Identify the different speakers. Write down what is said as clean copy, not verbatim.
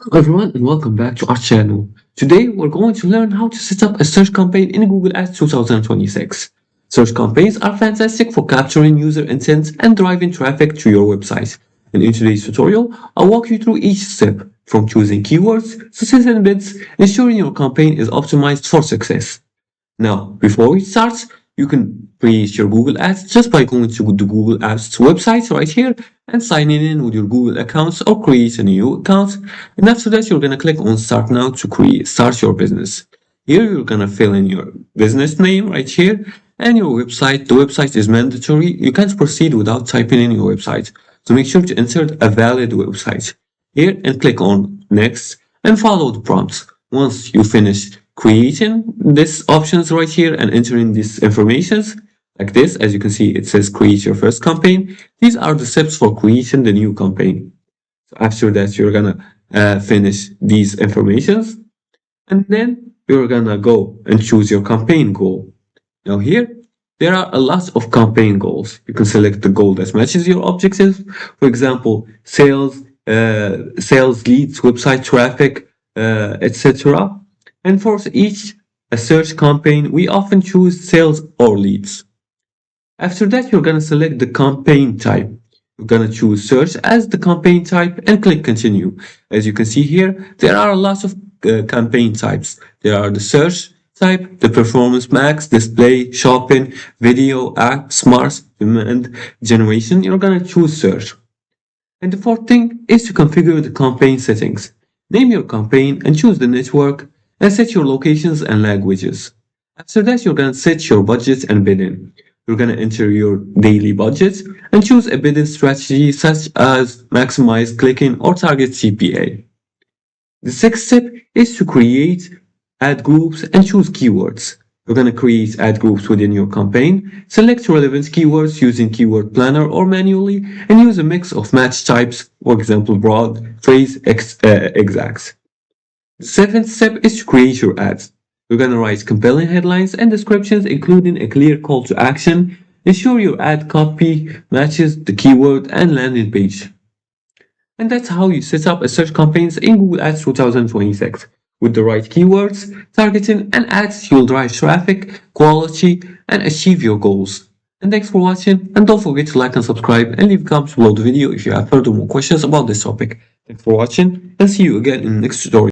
Speaker 1: Hello everyone and welcome back to our channel. Today we're going to learn how to set up a search campaign in Google Ads 2026. Search campaigns are fantastic for capturing user intent and driving traffic to your website. And in today's tutorial, I'll walk you through each step, from choosing keywords to setting bids, ensuring your campaign is optimized for success. Now, before we start, you can create your Google Ads just by going to the Google Ads website right here and signing in with your Google accounts or create a new account. And after that, you're gonna click on Start Now to start your business. Here, you're gonna fill in your business name right here and your website. The website is mandatory. You can't proceed without typing in your website. So make sure to insert a valid website here and click on Next and follow the prompts. Once you finish creating these options right here and entering these informations like this, as you can see, it says create your first campaign. These are the steps for creating the new campaign. So after that, you're gonna finish these informations and then you're gonna go and choose your campaign goal. Now here, there are a lot of campaign goals. You can select the goal that matches your objectives. For example, sales, leads, website traffic, etc. And for each search campaign, we often choose sales or leads. After that, you're gonna select the campaign type. You're gonna choose search as the campaign type and click continue. As you can see here, there are lots of campaign types. There are the search type, the performance max, display, shopping, video, app, smart, demand generation. You're gonna choose search. And the fourth thing is to configure the campaign settings. Name your campaign and choose the network and set your locations and languages. After that, you're gonna set your budget and bidding. You're gonna enter your daily budget and choose a bidding strategy such as maximize clicking or target CPA. The sixth step is to create ad groups and choose keywords. You're going to create ad groups within your campaign, select relevant keywords using Keyword Planner or manually, and use a mix of match types, for example, broad, phrase, exacts. The seventh step is to create your ads. You're going to write compelling headlines and descriptions, including a clear call to action. Ensure your ad copy matches the keyword and landing page. And that's how you set up a search campaigns in Google Ads 2026. With the right keywords, targeting, and ads, you'll drive traffic, quality, and achieve your goals. And thanks for watching, and don't forget to like and subscribe and leave comments below the video if you have further more questions about this topic. Thanks for watching, and see you again in the next tutorial.